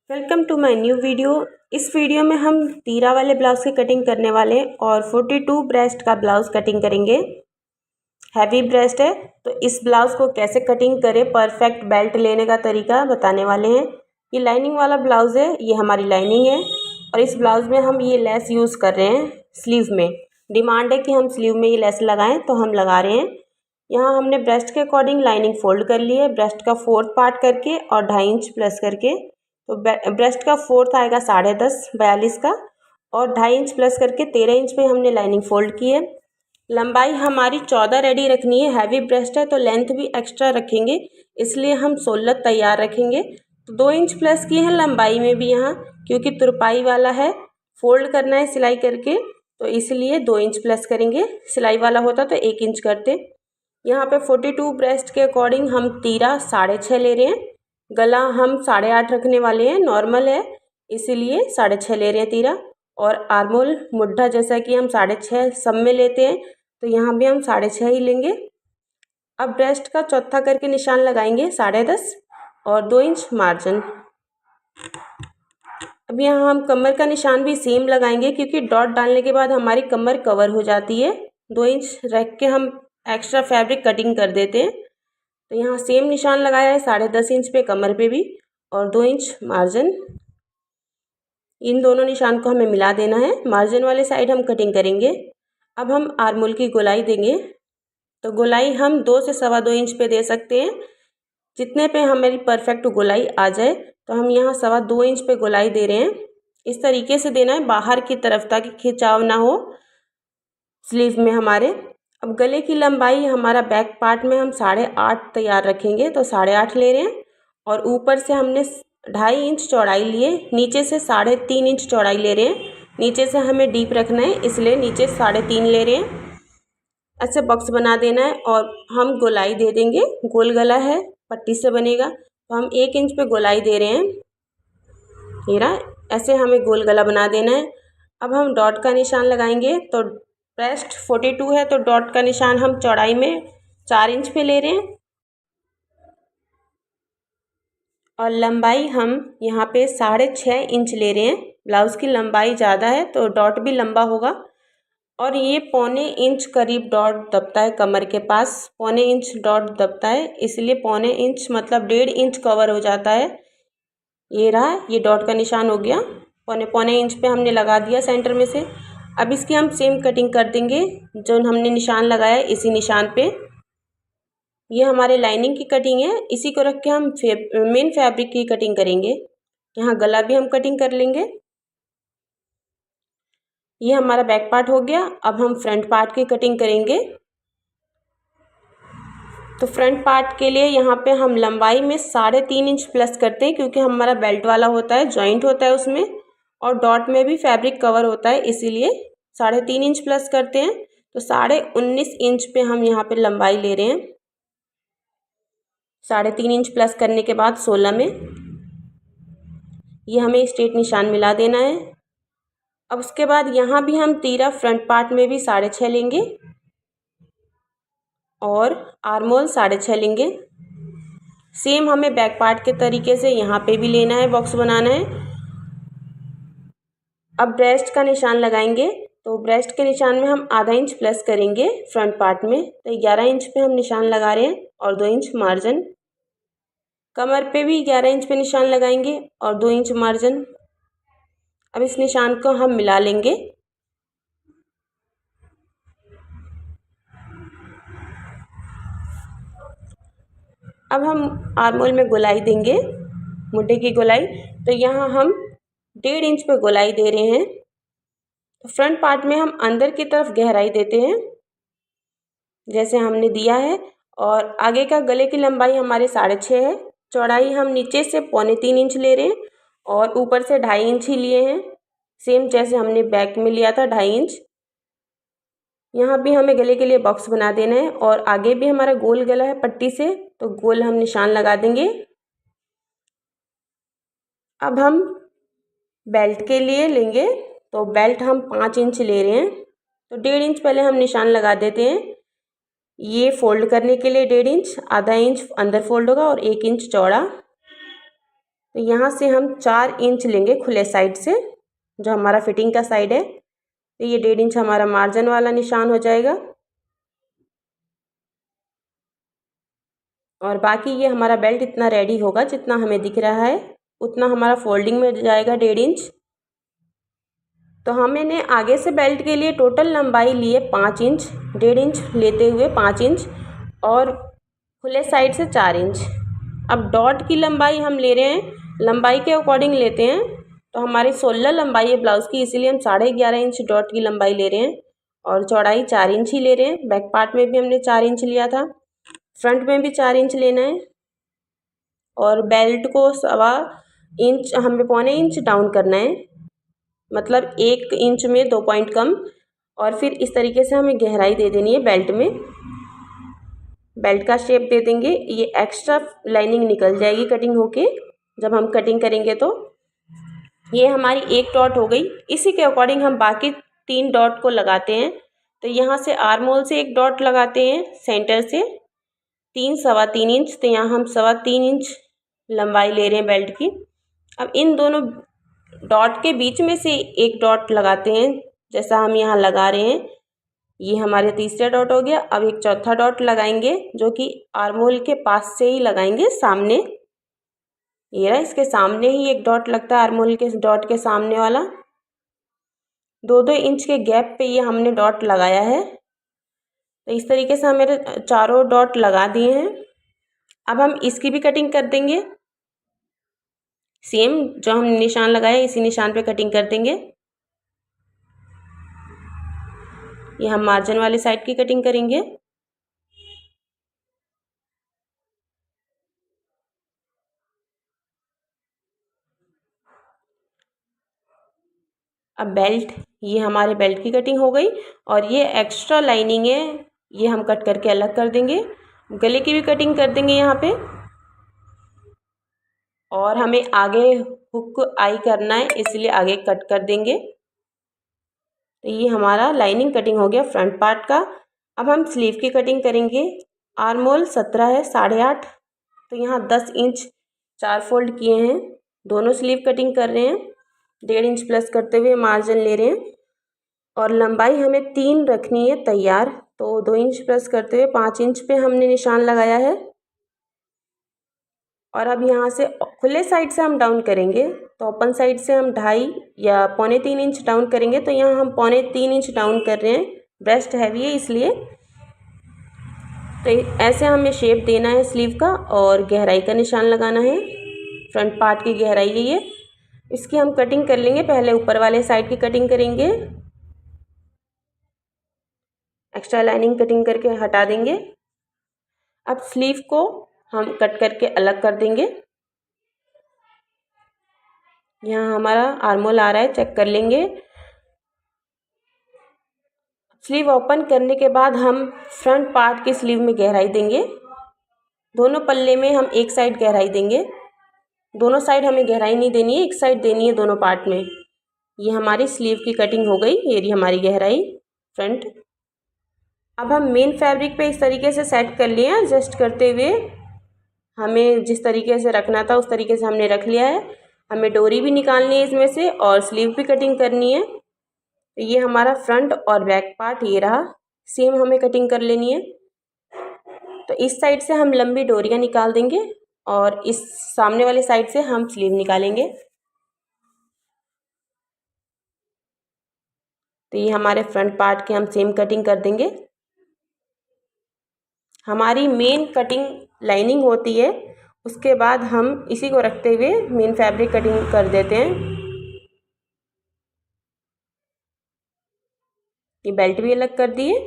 Welcome to my new video. इस video में हम तीरा वाले ब्लाउज की कटिंग करने वाले और 42 ब्रेस्ट का ब्लाउज कटिंग करेंगे। हैवी ब्रेस्ट है तो इस ब्लाउज को कैसे कटिंग करें, परफेक्ट बेल्ट लेने का तरीका बताने वाले हैं। ये लाइनिंग वाला ब्लाउज है, ये हमारी लाइनिंग है और इस ब्लाउज में हम ये लेस यूज़ कर रहे हैं। स्लीव में डिमांड है कि हम स्लीव में ये लेस लगाएं तो हम लगा रहे हैं। यहाँ हमने ब्रेस्ट के अकॉर्डिंग लाइनिंग फोल्ड कर ली है, ब्रेस्ट का 4th पार्ट करके और 2.5 इंच प्लस करके। तो ब्रेस्ट का 4th आएगा 10.5 42 का और 2.5 इंच प्लस करके 13 इंच पे हमने लाइनिंग फोल्ड की है। लंबाई हमारी 14 रेडी रखनी है। हैवी ब्रेस्ट है तो लेंथ भी एक्स्ट्रा रखेंगे, इसलिए हम 16 तैयार रखेंगे। तो 2 इंच प्लस की है लंबाई में भी यहाँ, क्योंकि तुरपाई वाला है, फोल्ड करना है सिलाई करके, तो इसलिए 2 इंच प्लस करेंगे। सिलाई वाला होता तो 1 इंच करते। यहाँ पे 42 ब्रेस्ट के अकॉर्डिंग हम तीरा 6.5 ले रहे हैं। गला हम 8.5 रखने वाले हैं, नॉर्मल है इसीलिए 6.5 ले रहे हैं तीरा। और आर्मोल मुड्ढा जैसा कि हम 6.5 सब में लेते हैं, तो यहाँ भी हम 6.5 ही लेंगे। अब ब्रेस्ट का चौथा करके निशान लगाएंगे 10.5 और 2 इंच मार्जिन। अब यहाँ हम कमर का निशान भी सेम लगाएंगे, क्योंकि डॉट डालने के बाद हमारी कमर कवर हो जाती है। 2 इंच रख के हम एक्स्ट्रा फैब्रिक कटिंग कर देते हैं। तो यहाँ सेम निशान लगाया है 10.5 इंच पे कमर पे भी और 2 इंच मार्जिन। इन दोनों निशान को हमें मिला देना है। मार्जिन वाले साइड हम कटिंग करेंगे। अब हम आर्मोल की गोलाई देंगे, तो गोलाई हम 2 से 2.25 इंच पे दे सकते हैं। जितने पे हमारी परफेक्ट गोलाई आ जाए, तो हम यहाँ 2.25 इंच पे गोलाई दे रहे हैं। इस तरीके से देना है बाहर की तरफ, ताकि खिंचाव ना हो स्लीव में हमारे। अब गले की लंबाई हमारा बैक पार्ट में हम 8.5 तैयार रखेंगे, तो 8.5 ले रहे हैं। और ऊपर से हमने 2.5 इंच चौड़ाई लिए, नीचे से 3.5 इंच चौड़ाई ले रहे हैं। नीचे से हमें डीप रखना है, इसलिए नीचे 3.5 ले रहे हैं। ऐसे बॉक्स बना देना है और हम गोलाई दे देंगे। गोल गला है, पट्टी से बनेगा, तो हम 1 इंच पे गोलाई दे रहे हैं। ये रहा, ऐसे हमें गोल गला बना देना है। अब हम डॉट का निशान लगाएंगे। तो ब्रेस्ट 42 है तो डॉट का निशान हम चौड़ाई में 4 इंच पे ले रहे हैं और लंबाई हम यहाँ पे 6.5 इंच ले रहे हैं। ब्लाउज़ की लंबाई ज़्यादा है तो डॉट भी लंबा होगा। और ये 1.25 इंच करीब डॉट दबता है कमर के पास, 1.25 इंच डॉट दबता है, इसलिए 1.25 इंच मतलब 1.5 इंच कवर हो जाता है। ये रहा, ये डॉट का निशान हो गया। 1.25 इंच पे हमने लगा दिया सेंटर में से। अब इसकी हम सेम कटिंग कर देंगे जो हमने निशान लगाया है, इसी निशान पे। ये हमारे लाइनिंग की कटिंग है, इसी को रख के हम मेन फैब्रिक की कटिंग करेंगे। यहाँ गला भी हम कटिंग कर लेंगे। ये हमारा बैक पार्ट हो गया। अब हम फ्रंट पार्ट की कटिंग करेंगे। तो फ्रंट पार्ट के लिए यहाँ पे हम लंबाई में 3.5 इंच प्लस करते हैं, क्योंकि हमारा बेल्ट वाला होता है, जॉइंट होता है उसमें, और डॉट में भी फैब्रिक कवर होता है, इसीलिए 3.5 इंच प्लस करते हैं। तो 19.5 इंच पे हम यहाँ पे लंबाई ले रहे हैं। 3.5 इंच प्लस करने के बाद 16 में ये हमें स्ट्रेट निशान मिला देना है। अब उसके बाद यहाँ भी हम तीरा फ्रंट पार्ट में भी 6.5 लेंगे और आर्मोल 6.5 लेंगे। सेम हमें बैक पार्ट के तरीके से यहाँ पे भी लेना है, बॉक्स बनाना है। अब ब्रेस्ट का निशान लगाएंगे। तो ब्रेस्ट के निशान में हम आधा इंच प्लस करेंगे फ्रंट पार्ट में, तो 11 इंच पे हम निशान लगा रहे हैं और 2 इंच मार्जिन। कमर पे भी 11 इंच पे निशान लगाएंगे और 2 इंच मार्जिन। अब इस निशान को हम मिला लेंगे। अब हम आर्मोल में गोलाई देंगे, मुड्ढे की गोलाई। तो यहाँ हम 1.5 इंच पे गोलाई दे रहे हैं। तो फ्रंट पार्ट में हम अंदर की तरफ गहराई देते हैं जैसे हमने दिया है। और आगे का गले की लंबाई हमारे 6.5 है। चौड़ाई हम नीचे से 3.25 इंच ले रहे हैं और ऊपर से 2.5 इंच ही लिए हैं, सेम जैसे हमने बैक में लिया था 2.5 इंच। यहाँ भी हमें गले के लिए बॉक्स बना देना है और आगे भी हमारा गोल गला है पट्टी से, तो गोल हम निशान लगा देंगे। अब हम बेल्ट के लिए लेंगे। तो बेल्ट हम 5 इंच ले रहे हैं, तो 1.5 इंच पहले हम निशान लगा देते हैं। ये फोल्ड करने के लिए 1.5 इंच, आधा इंच अंदर फोल्ड होगा और 1 इंच चौड़ा। तो यहाँ से हम 4 इंच लेंगे खुले साइड से, जो हमारा फिटिंग का साइड है। तो ये 1.5 इंच हमारा मार्जिन वाला निशान हो जाएगा और बाकी ये हमारा बेल्ट इतना रेडी होगा जितना हमें दिख रहा है, उतना हमारा फोल्डिंग में जाएगा 1.5 इंच। तो हमने आगे से बेल्ट के लिए टोटल लंबाई ली है 5 इंच, 1.5 इंच लेते हुए 5 इंच और खुले साइड से 4 इंच। अब डॉट की लंबाई हम ले रहे हैं, लंबाई के अकॉर्डिंग लेते हैं। तो हमारी 16 लंबाई है ब्लाउज़ की, इसीलिए हम 11.5 इंच डॉट की लंबाई ले रहे हैं और चौड़ाई 4 इंच ही ले रहे हैं। बैक पार्ट में भी हमने 4 इंच लिया था, फ्रंट में भी 4 इंच लेना है और बेल्ट को 1.25 इंच, हमें 1.25 इंच डाउन करना है, मतलब 1 इंच में 2 पॉइंट कम। और फिर इस तरीके से हमें गहराई दे देनी है बेल्ट में, बेल्ट का शेप दे देंगे। ये एक्स्ट्रा लाइनिंग निकल जाएगी कटिंग होके जब हम कटिंग करेंगे। तो ये हमारी 1 डॉट हो गई। इसी के अकॉर्डिंग हम बाकी 3 डॉट को लगाते हैं। तो यहाँ से आर्म होल से 1 डॉट लगाते हैं, सेंटर से 3-3.25 इंच। तो यहाँ हम 3.25 इंच लंबाई ले रहे हैं बेल्ट की। अब इन दोनों डॉट के बीच में से 1 डॉट लगाते हैं, जैसा हम यहाँ लगा रहे हैं। ये हमारे तीसरा डॉट हो गया। अब एक चौथा डॉट लगाएंगे जो कि आर्म होल के पास से ही लगाएंगे, सामने। ये रहा, इसके सामने ही 1 डॉट लगता है, आर्म होल के डॉट के सामने वाला। 2-2 इंच के गैप पे ये हमने डॉट लगाया है। तो इस तरीके से हमारे चारों डॉट लगा दिए हैं। अब हम इसकी भी कटिंग कर देंगे, सेम जो हम निशान लगाए इसी निशान पे कटिंग कर देंगे। ये हम मार्जिन वाले साइड की कटिंग करेंगे। अब बेल्ट, ये हमारे बेल्ट की कटिंग हो गई और ये एक्स्ट्रा लाइनिंग है, ये हम कट करके अलग कर देंगे। गले की भी कटिंग कर देंगे यहाँ पे और हमें आगे हुक आई करना है, इसलिए आगे कट कर देंगे। तो ये हमारा लाइनिंग कटिंग हो गया फ्रंट पार्ट का। अब हम स्लीव की कटिंग करेंगे। आर्म होल 17 है, 8.5। तो यहाँ 10 इंच 4 फोल्ड किए हैं, दोनों स्लीव कटिंग कर रहे हैं। 1.5 इंच प्लस करते हुए मार्जिन ले रहे हैं और लंबाई हमें 3 रखनी है तैयार। तो 2 इंच प्लस करते हुए 5 इंच पे हमने निशान लगाया है। और अब यहाँ से खुले साइड से हम डाउन करेंगे, तो ओपन साइड से हम 2.5 या 2.25 इंच डाउन करेंगे। तो यहाँ हम 2.25 इंच डाउन कर रहे हैं, ब्रेस्ट हैवी है इसलिए। तो ऐसे हमें शेप देना है स्लीव का और गहराई का निशान लगाना है। फ्रंट पार्ट की गहराई है ये, इसकी हम कटिंग कर लेंगे। पहले ऊपर वाले साइड की कटिंग करेंगे, एक्स्ट्रा लाइनिंग कटिंग करके हटा देंगे। अब स्लीव को हम कट करके अलग कर देंगे। यहाँ हमारा आर्म होल आ रहा है, चेक कर लेंगे। स्लीव ओपन करने के बाद हम फ्रंट पार्ट की स्लीव में गहराई देंगे। दोनों पल्ले में हम एक साइड गहराई देंगे, दोनों साइड हमें गहराई नहीं देनी है, एक साइड देनी है दोनों पार्ट में। ये हमारी स्लीव की कटिंग हो गई, ये रही हमारी गहराई फ्रंट। अब हम मेन फैब्रिक पे इस तरीके से सेट कर लिए हैं, एडजस्ट करते हुए। हमें जिस तरीके से रखना था उस तरीके से हमने रख लिया है। हमें डोरी भी निकालनी है इसमें से और स्लीव भी कटिंग करनी है। तो ये हमारा फ्रंट और बैक पार्ट ये रहा, सेम हमें कटिंग कर लेनी है। तो इस साइड से हम लंबी डोरियां निकाल देंगे और इस सामने वाले साइड से हम स्लीव निकालेंगे। तो ये हमारे फ्रंट पार्ट की हम सेम कटिंग कर देंगे। हमारी मेन कटिंग लाइनिंग होती है, उसके बाद हम इसी को रखते हुए मेन फैब्रिक कटिंग कर देते हैं। ये बेल्ट भी अलग कर दिए।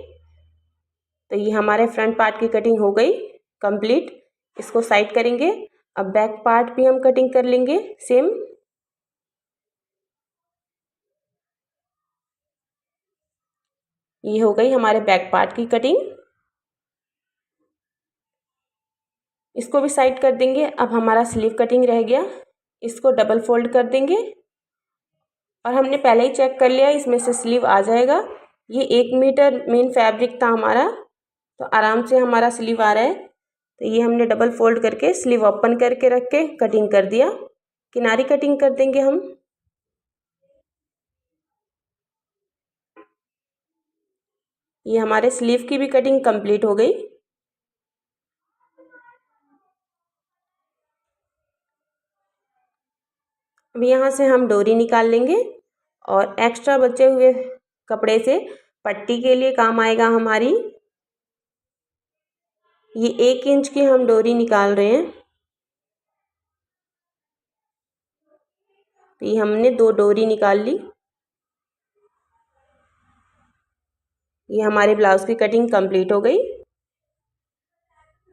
तो ये हमारे फ्रंट पार्ट की कटिंग हो गई कंप्लीट, इसको साइड करेंगे। अब बैक पार्ट भी हम कटिंग कर लेंगे सेम। ये हो गई हमारे बैक पार्ट की कटिंग, इसको भी साइड कर देंगे। अब हमारा स्लीव कटिंग रह गया, इसको डबल फोल्ड कर देंगे और हमने पहले ही चेक कर लिया इसमें से स्लीव आ जाएगा। ये 1 मीटर मेन फैब्रिक था हमारा, तो आराम से हमारा स्लीव आ रहा है। तो ये हमने डबल फोल्ड करके स्लीव ओपन करके रख के कटिंग कर दिया। किनारी कटिंग कर देंगे हम। ये हमारे स्लीव की भी कटिंग कंप्लीट हो गई। अब यहाँ से हम डोरी निकाल लेंगे और एक्स्ट्रा बचे हुए कपड़े से पट्टी के लिए काम आएगा हमारी। ये 1 इंच की हम डोरी निकाल रहे हैं। तो ये हमने 2 डोरी निकाल ली। ये हमारे ब्लाउज की कटिंग कंप्लीट हो गई।